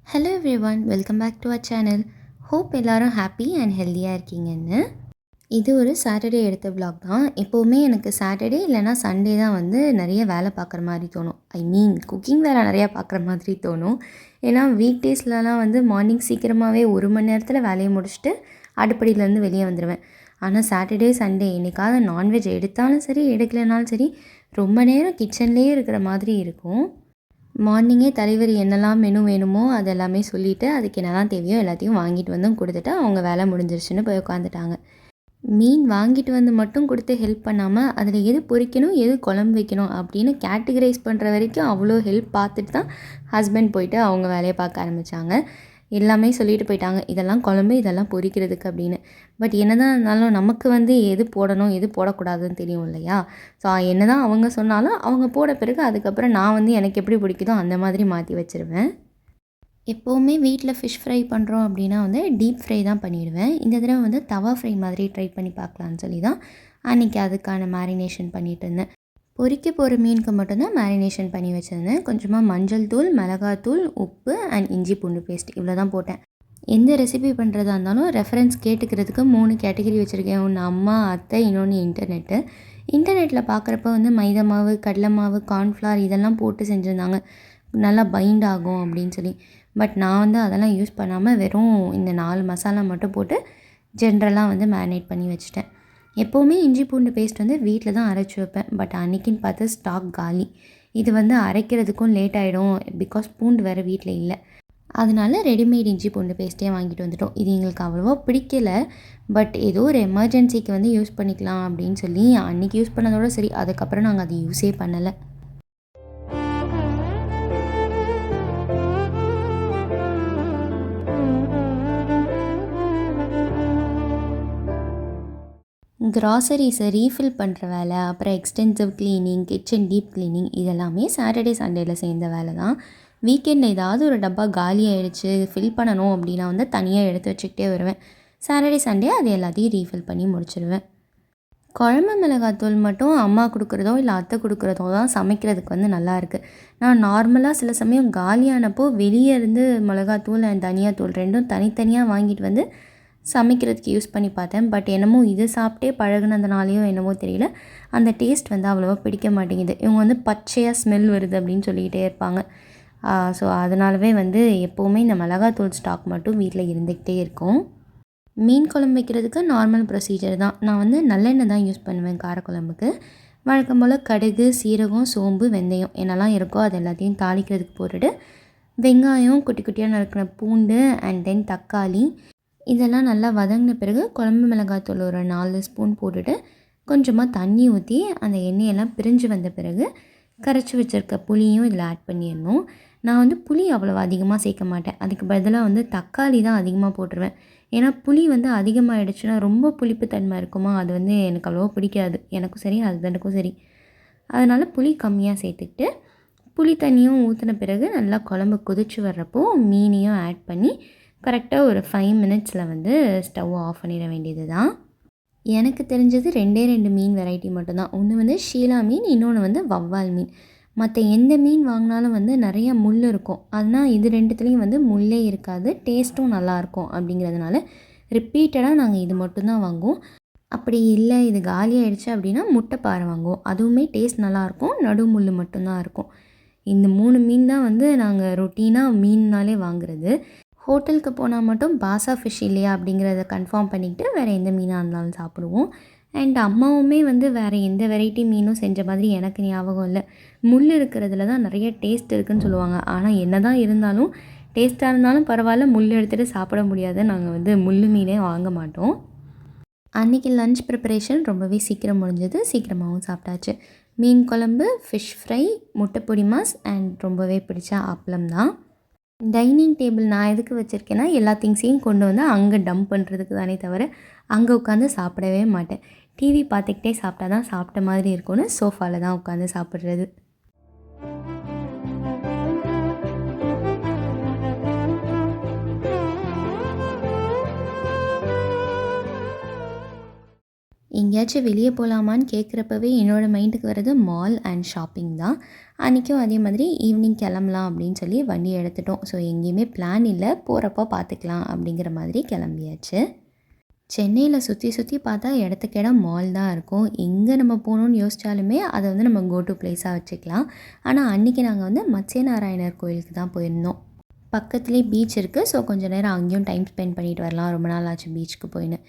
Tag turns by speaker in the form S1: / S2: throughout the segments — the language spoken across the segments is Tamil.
S1: Hello everyone, welcome back to our channel. Hope எல்லோரும் ஹாப்பி அண்ட் ஹெல்த்தியாக இருக்கீங்கன்னு. இது ஒரு சாட்டர்டே எடுத்த vlog தான். எப்போவுமே எனக்கு சாட்டர்டே இல்லைனா சண்டே தான் வந்து நிறைய வேலை பார்க்குற மாதிரி தோணும். குக்கிங் வேலை நிறையா பார்க்குற மாதிரி தோணும். ஏன்னா வீக் டேஸ்லலாம் வந்து மார்னிங் சீக்கிரமாகவே 1 மணி நேரத்தில் வேலையை முடிச்சுட்டு அடுப்படியிலேருந்து வெளியே வந்துடுவேன். ஆனால் சாட்டர்டே சண்டே என்றைக்காவது நான்வெஜ் எடுத்தாலும் சரி எடுக்கலைனாலும் சரி ரொம்ப நேரம் கிச்சன்லேயே இருக்கிற மாதிரி இருக்கும். மார்னிங்கே தலைவர் என்னெல்லாம் மெனு வேணுமோ அது எல்லாமே சொல்லிவிட்டு அதுக்கு என்னெல்லாம் தேவையோ எல்லாத்தையும் வாங்கிட்டு வந்தும் கொடுத்துட்டு அவங்க வேலை முடிஞ்சிருச்சுன்னு போய் உட்காந்துட்டாங்க. மீன் வாங்கிட்டு வந்து மட்டும் கொடுத்து ஹெல்ப் பண்ணாமல் அதில் எது பொரிக்கணும் எது குழம்பு வைக்கணும் அப்படின்னு கேட்டகரைஸ் பண்ணுற வரைக்கும் அவ்வளோ ஹெல்ப் பார்த்துட்டு தான் ஹஸ்பண்ட் போயிட்டு அவங்க வேலையை பார்க்க ஆரம்பித்தாங்க. எல்லாமே சொல்லிட்டு போயிட்டாங்க, இதெல்லாம் குழம்பு இதெல்லாம் பொரிக்கிறதுக்கு அப்படின்னு. பட் என்னதான் இருந்தாலும் நமக்கு வந்து எது போடணும் எது போடக்கூடாதுன்னு தெரியும் இல்லையா? ஸோ என்ன தான் அவங்க சொன்னாலும் அவங்க போட பிறகு அதுக்கப்புறம் நான் வந்து எனக்கு எப்படி பிடிக்குதோ அந்த மாதிரி மாற்றி வச்சுருவேன். எப்போவுமே வீட்டில் ஃபிஷ் ஃப்ரை பண்ணுறோம் அப்படின்னா வந்து டீப் ஃப்ரை தான் பண்ணிவிடுவேன். இந்த தடவை வந்து தவா ஃப்ரை மாதிரி ட்ரை பண்ணி பார்க்கலான்னு சொல்லி தான் அன்றைக்கி அதுக்கான மேரினேஷன் பண்ணிகிட்டு இருந்தேன். பொரிக்க போகிற மீனுக்கு மட்டும்தான் மேரினேஷன் பண்ணி வச்சுருந்தேன். கொஞ்சமாக மஞ்சள் தூள், மிளகாத்தூள், உப்பு அண்ட் இஞ்சி பூண்டு பேஸ்ட் இவ்வளோ தான் போட்டேன். எந்த ரெசிபி பண்ணுறதா இருந்தாலும் ரெஃபரன்ஸ் கேட்டுக்கிறதுக்கு 3 கேட்டகரி வச்சுருக்கேன். ஒன்று அம்மா, அத்தை, இன்னொன்று இன்டர்நெட்டு. இன்டர்நெட்டில் பார்க்குறப்ப வந்து மைதா மாவு, கடலை மாவு, கார்ன்ஃப்ளவர் இதெல்லாம் போட்டு செஞ்சுருந்தாங்க, நல்லா பைண்ட் ஆகும் அப்படின்னு சொல்லி. பட் நான் வந்து அதெல்லாம் யூஸ் பண்ணாமல் வெறும் இந்த 4 மசாலா மட்டும் போட்டு ஜென்ரலாக வந்து மேரினேட் பண்ணி வச்சுட்டேன். எப்போவுமே இஞ்சி பூண்டு பேஸ்ட் வந்து வீட்டில் தான் அரைச்சி வைப்பேன். பட் அன்றைக்கின்னு பார்த்து ஸ்டாக் காலி. இது வந்து அரைக்கிறதுக்கும் லேட் ஆகிடும், பிகாஸ் பூண்டு வேறு வீட்டில் இல்லை. அதனால ரெடிமேட் இஞ்சி பூண்டு பேஸ்ட்டே வாங்கிட்டு வந்துட்டோம். இது எங்களுக்கு அவ்வளோவா பிடிக்கல. பட் ஏதோ ஒரு எமர்ஜென்சிக்கு வந்து யூஸ் பண்ணிக்கலாம் அப்படின்னு சொல்லி அன்றைக்கி யூஸ் பண்ணதோட சரி. அதுக்கப்புறம் நாங்கள் அதை யூஸே பண்ணலை. கிராசரிஸை ரீஃபில் பண்ணுற வேலை, அப்புறம் extensive cleaning, kitchen deep cleaning இதெல்லாமே சாட்டர்டே சண்டேயில் சேர்ந்த வேலை தான். வீக்கெண்டில் ஏதாவது ஒரு டப்பா காலி ஆகிடுச்சு ஃபில் பண்ணணும் அப்படின்னா வந்து தனியாக எடுத்து வச்சுக்கிட்டே வருவேன். சாட்டர்டே சண்டே அது எல்லாத்தையும் ரீஃபில் பண்ணி முடிச்சிடுவேன். குழம்பு மிளகாத்தூள் மட்டும் அம்மா கொடுக்குறதோ இல்லை அத்தை கொடுக்குறதோ தான் சமைக்கிறதுக்கு வந்து நல்லாயிருக்கு. நான் நார்மலாக சில சமயம் காலியானப்போ வெளியே இருந்து மிளகாத்தூள் அண்ட் தனியாத்தூள் ரெண்டும் தனித்தனியாக வாங்கிட்டு வந்து சமைக்கிறதுக்கு யூஸ் பண்ணி பார்த்தேன். பட் என்னமோ இது சாப்பிட்டே பழகுனதுனாலையோ என்னமோ தெரியல, அந்த டேஸ்ட் வந்து அவ்வளோவா பிடிக்க மாட்டேங்குது. இவங்க வந்து பச்சையாக ஸ்மெல் வருது அப்படின்னு சொல்லிக்கிட்டே இருப்பாங்க. ஸோ அதனாலவே வந்து எப்போவுமே இந்த மிளகாத்தூள் ஸ்டாக் மட்டும் வீட்டில் இருந்துக்கிட்டே இருக்கும். மீன் குழம்பு வைக்கிறதுக்கு நார்மல் ப்ரொசீஜர் தான். நான் வந்து நல்லெண்ணெய் தான் யூஸ் பண்ணுவேன் காரக்குழம்புக்கு. வழக்கம் போல் கடுகு, சீரகம், சோம்பு, வெந்தயம் என்னெல்லாம் இருக்கோ அது எல்லாத்தையும் தாளிக்கிறதுக்கு போட்டுட்டு வெங்காயம், குட்டி குட்டியாக நறுக்கின பூண்டு அண்ட் தென் தக்காளி இதெல்லாம் நல்லா வதங்கின பிறகு குழம்பு மிளகாத்தூள் ஒரு 4 ஸ்பூன் போட்டுட்டு கொஞ்சமாக தண்ணி ஊற்றி அந்த எண்ணெயெல்லாம் பிரிஞ்சு வந்த பிறகு கரைச்சி வச்சுருக்க புளியும் இதில் ஆட் பண்ணிடணும். நான் வந்து புளி அவ்வளோ அதிகமாக சேர்க்க மாட்டேன். அதுக்கு பதிலாக வந்து தக்காளி தான் அதிகமாக போட்டுருவேன். ஏன்னா புளி வந்து அதிகமாகிடுச்சுன்னா ரொம்ப புளிப்பு தன்மை இருக்குமா, அது வந்து எனக்கு அவ்வளோவா பிடிக்காது. எனக்கும் சரி ஹஸ்பண்டுக்கும் சரி. அதனால் புளி கம்மியாக சேர்த்துக்கிட்டு புளி தண்ணியும் ஊற்றின பிறகு நல்லா குழம்பு கொதிச்சு வர்றப்போ மீனையும் ஆட் பண்ணி கரெக்டாக ஒரு 5 மினிட்ஸில் வந்து ஸ்டவ்வை ஆஃப் பண்ணிட வேண்டியது தான். எனக்கு தெரிஞ்சது 2 மீன் வெரைட்டி மட்டும்தான். ஒன்று வந்து ஷீலா மீன், இன்னொன்று வந்து வவ்வால் மீன். மற்ற எந்த மீன் வாங்கினாலும் வந்து நிறையா முள் இருக்கும். அதனால் இது 2துலேயும் வந்து முள்ளே இருக்காது, டேஸ்ட்டும் நல்லாயிருக்கும். அப்படிங்கிறதுனால ரிப்பீட்டடாக நாங்கள் இது மட்டும்தான் வாங்குவோம். அப்படி இல்லை இது காலி ஆகிடுச்சு அப்படின்னா முட்டைப்பாறை வாங்குவோம். அதுவுமே டேஸ்ட் நல்லாயிருக்கும், நடு முள் மட்டும்தான் இருக்கும். இந்த 3 மீன் தான் வந்து நாங்கள் ரொட்டீனாக மீன்னாலே வாங்குறது. ஹோட்டலுக்கு போனால் மட்டும் பாசா ஃபிஷ் இல்லையா அப்படிங்கிறத கன்ஃபார்ம் பண்ணிக்கிட்டு வேறு எந்த மீனாக இருந்தாலும் சாப்பிடுவோம். அண்ட் அம்மாவுமே வந்து வேறு எந்த வெரைட்டி மீனும் செஞ்ச மாதிரி எனக்கு ஞாபகம் இல்லை. முள் இருக்கிறதுல தான் நிறைய டேஸ்ட் இருக்குதுன்னு சொல்லுவாங்க. ஆனால் என்ன தான் இருந்தாலும் டேஸ்ட்டாக இருந்தாலும் பரவாயில்ல, முள் எடுத்துகிட்டு சாப்பிட முடியாது. நாங்கள் வந்து முள் மீனே வாங்க மாட்டோம். அன்றைக்கி லன்ச் ப்ரிப்பரேஷன் ரொம்பவே சீக்கிரம் முடிஞ்சது, சீக்கிரமாகவும் சாப்பிட்டாச்சு. மீன் குழம்பு, ஃபிஷ் ஃப்ரை, முட்டை பொடி மாஸ் அண்ட் ரொம்பவே பிடிச்ச அப்பளம் தான். டைனிங் டேபிள் நான் எதுக்கு வச்சுருக்கேன்னா எல்லா திங்ஸையும் கொண்டு வந்து அங்கே டம்ப் பண்ணுறதுக்கு தானே தவிர அங்கே உட்காந்து சாப்பிடவே மாட்டேன். டிவி பார்த்துக்கிட்டே சாப்பிட்டா தான் சாப்பிட்ட மாதிரி இருக்கும்னு சோஃபாவில் தான் உட்காந்து சாப்பிட்றது. எங்கேயாச்சும் வெளியே போகலாமான்னு கேட்குறப்பவே என்னோடய மைண்டுக்கு வர்றது மால் அண்ட் ஷாப்பிங் தான். அன்றைக்கும் அதே மாதிரி ஈவினிங் கிளம்பலாம் அப்படின்னு சொல்லி வண்டி எடுத்துட்டோம். ஸோ எங்கேயுமே பிளான் இல்லை, போகிறப்போ பார்த்துக்கலாம் அப்படிங்கிற மாதிரி கிளம்பியாச்சு. சென்னையில் சுற்றி சுற்றி பார்த்தா இடத்துக்கு இடம் மால் தான் இருக்கும். எங்கே நம்ம போகணுன்னு யோசித்தாலுமே அதை வந்து நம்ம கோ டு பிளேஸாக வச்சுக்கலாம். ஆனால் அன்றைக்கி நாங்கள் வந்து மத்ஸ்யநாராயணர் கோயிலுக்கு தான் போயிருந்தோம். பக்கத்துலேயே பீச் இருக்குது. ஸோ கொஞ்சம் நேரம் அங்கேயும் டைம் ஸ்பெண்ட் பண்ணிட்டு வரலாம், ரொம்ப நாள் ஆச்சு பீச்சுக்கு போயின்னு.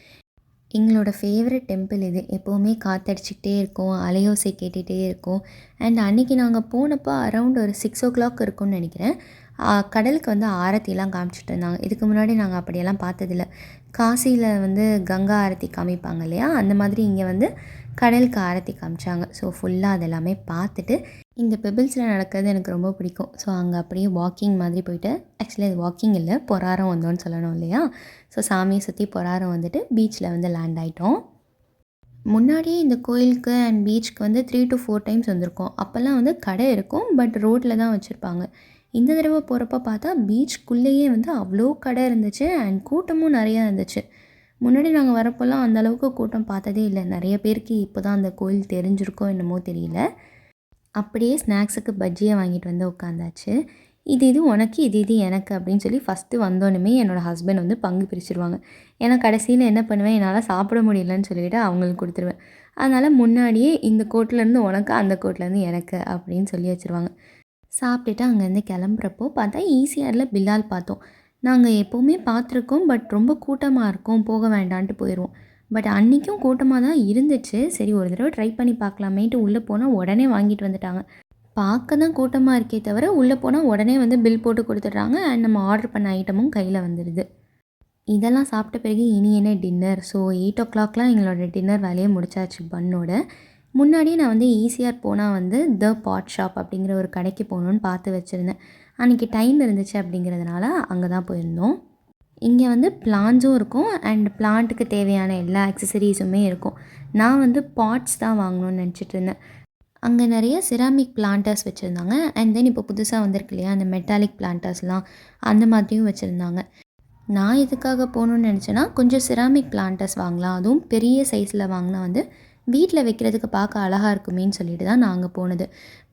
S1: எங்களோட ஃபேவரட் டெம்பிள் இது. எப்போவுமே காற்றடிச்சிக்கிட்டே இருக்கும், அலையோசை கேட்டுகிட்டே இருக்கும். அண்ட் அன்றைக்கி நாங்கள் போனப்போ அரவுண்ட் ஒரு 6 இருக்கும்னு நினைக்கிறேன். கடலுக்கு வந்து ஆரத்திலாம் காமிச்சிட்டு இருந்தாங்க. இதுக்கு முன்னாடி நாங்கள் அப்படியெல்லாம் பார்த்ததில்ல. காசியில் வந்து கங்கா ஆரத்தி காமிப்பாங்க இல்லையா, அந்த மாதிரி இங்கே வந்து கடலுக்கு ஆரத்தி காமிச்சாங்க. ஸோ ஃபுல்லாக அதெல்லாமே பார்த்துட்டு, இந்த பெபிள்ஸில் நடக்கிறது எனக்கு ரொம்ப பிடிக்கும். ஸோ அங்கே அப்படியே வாக்கிங் மாதிரி போயிட்டு, ஆக்சுவலி அது வாக்கிங் இல்லை, பொறாரம் வந்தோன்னு சொல்லணும் இல்லையா. ஸோ சாமியை சுற்றி பொறாரம் வந்துட்டு பீச்சில் வந்து லேண்ட் ஆகிட்டோம். முன்னாடியே இந்த கோயிலுக்கு அண்ட் பீச்சுக்கு வந்து 3 to 4 டைம்ஸ் வந்திருக்கோம். அப்போல்லாம் வந்து கடை இருக்கும், பட் ரோட்டில் தான் வச்சுருப்பாங்க. இந்த தடவை போகிறப்ப பார்த்தா பீச்சுக்குள்ளேயே வந்து அவ்வளோ கடை இருந்துச்சு அண்ட் கூட்டமும் நிறையா இருந்துச்சு. முன்னாடி நாங்கள் வரப்போலாம் அந்தளவுக்கு கூட்டம் பார்த்ததே இல்லை. நிறைய பேருக்கு இப்போ தான் அந்த கோயில் தெரிஞ்சிருக்கோ என்னமோ தெரியல. அப்படியே ஸ்நாக்ஸுக்கு பஜ்ஜியை வாங்கிட்டு வந்து உட்காந்தாச்சு. இது உனக்கு, இது எனக்கு அப்படின்னு சொல்லி ஃபஸ்ட்டு வந்தோடனே என்னோடய ஹஸ்பண்ட் வந்து பங்கு பிரிச்சுருவாங்க. ஏன்னா கடைசியில் என்ன பண்ணுவேன், என்னால் சாப்பிட முடியலன்னு சொல்லிவிட்டு அவங்களுக்கு கொடுத்துருவேன். அதனால் முன்னாடியே இந்த கோட்லேருந்து உனக்கு, அந்த கோட்லேருந்து எனக்கு அப்படின்னு சொல்லி வச்சுருவாங்க. சாப்பிட்டுட்டு அங்கேருந்து கிளம்புறப்போ பார்த்தா ஈசிஆரில் பில்லால் பார்த்தோம். நாங்கள் எப்போவுமே பார்த்துருக்கோம், பட் ரொம்ப கூட்டமாக இருக்கும், போக வேண்டான்ட்டு போயிடுவோம். பட் அன்றைக்கும் கூட்டமாக தான் இருந்துச்சு. சரி ஒரு தடவை ட்ரை பண்ணி பார்க்கலாமேன்ட்டு உள்ளே போனால் உடனே வாங்கிட்டு வந்துட்டாங்க. பார்க்க தான் கூட்டமாக இருக்கே தவிர உள்ளே போனால் உடனே வந்து பில் போட்டு கொடுத்துட்றாங்க அண்ட் நம்ம ஆர்டர் பண்ண ஐட்டமும் கையில் வந்துடுது. இதெல்லாம் சாப்பிட்ட பிறகு இனி என்ன டின்னர். ஸோ 8 எங்களோட டின்னர் வேலையை முடிச்சாச்சு பன்னோட. முன்னாடியே நான் வந்து ஈசிஆர் போனால் வந்து த பாட் ஷாப் அப்படிங்கிற ஒரு கடைக்கு போகணுன்னு பார்த்து வச்சுருந்தேன். அன்றைக்கி டைம் இருந்துச்சு அப்படிங்கிறதுனால அங்கே தான் போயிருந்தோம். இங்கே வந்து பிளான்ஸும் இருக்கும் அண்ட் பிளான்ட்டுக்கு தேவையான எல்லா அக்சசரிஸுமே இருக்கும். நான் வந்து பாட்ஸ் தான் வாங்கணும்னு நினச்சிட்டு இருந்தேன். அங்கே நிறைய சிராமிக் பிளான்டர்ஸ் வச்சுருந்தாங்க அண்ட் தென் இப்போ புதுசாக வந்திருக்கு இல்லையா அந்த மெட்டாலிக் பிளான்டர்ஸ்லாம், அந்த மாதிரியும் வச்சுருந்தாங்க. நான் எதுக்காக போகணுன்னு நினச்சேன்னா, கொஞ்சம் சிராமிக் பிளான்டர்ஸ் வாங்கலாம், அதுவும் பெரிய சைஸில் வாங்கினா வந்து வீட்டில் வைக்கிறதுக்கு பார்க்க அழகாக இருக்குமேன்னு சொல்லிட்டு தான் நான் அங்கே போனது.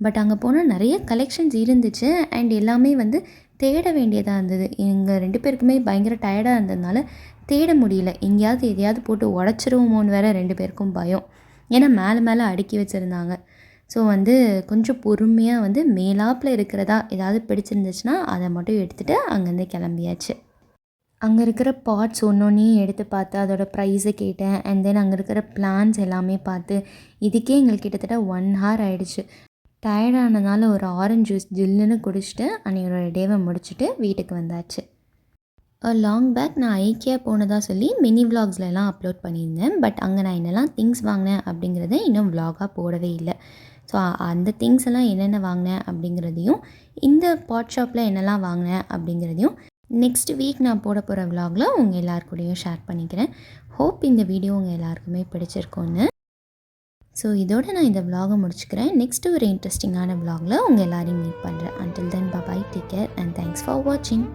S1: பட் அங்கே போனால் நிறைய கலெக்ஷன்ஸ் இருந்துச்சு அண்ட் எல்லாமே வந்து தேட வேண்டியதாக இருந்தது. எங்கள் 2 பேருக்குமே பயங்கர டயர்டாக இருந்ததுனால தேட முடியல. எங்கேயாவது எதையாவது போட்டு உடச்சிருவோமோன்னு வேறு 2 பேருக்கும் பயம். ஏன்னா மேலே மேலே அடுக்கி வச்சுருந்தாங்க. ஸோ வந்து கொஞ்சம் பொறுமையாக வந்து மேலாப்பில் இருக்கிறதா ஏதாவது பிடிச்சிருந்துச்சுன்னா அதை மட்டும் எடுத்துகிட்டு அங்கேருந்து கிளம்பியாச்சு. அங்கே இருக்கிற பாட்ஸ் ஒன்றொன்றையும் எடுத்து பார்த்து அதோடய ப்ரைஸை கேட்டேன் அண்ட் தென் அங்கே இருக்கிற பிளான்ஸ் எல்லாமே பார்த்து இதுக்கே எங்களுக்கு கிட்டத்தட்ட 1 hour ஆகிடுச்சு. டயர்டானதுனால ஒரு ஆரஞ்ச் ஜூஸ் ஜில்லுன்னு குடிச்சிட்டு அன்றையோட டேவை முடிச்சுட்டு வீட்டுக்கு வந்தாச்சு. லாங் பேக் நான் ஐக்கியா போனதாக சொல்லி மினி விலாக்ஸ்லாம் அப்லோட் பண்ணியிருந்தேன். பட் அங்கே நான் என்னெல்லாம் திங்ஸ் வாங்கினேன் அப்படிங்கிறத இன்னும் விலாகாக போடவே இல்லை. ஸோ அந்த திங்ஸ் எல்லாம் என்னென்ன வாங்கினேன் அப்படிங்கிறதையும், இந்த பாட் ஷாப்பில் என்னெல்லாம் வாங்கினேன் அப்படிங்கிறதையும் நெக்ஸ்ட் வீக் நான் போட போகிற விலாகில் உங்கள் எல்லாருக்கூடையும் ஷேர் பண்ணிக்கிறேன். ஹோப் இந்த வீடியோ உங்கள் எல்லாருக்குமே பிடிச்சிருக்கோன்னு. ஸோ இதோட நான் இந்த விலாகை முடிச்சுக்கிறேன். நெக்ஸ்ட்டு ஒரு இன்ட்ரெஸ்டிங்கான விலாகில் உங்கள் எல்லாரையும் மீட் பண்ணுறேன். Until then bye, take care and thanks for வாட்சிங்.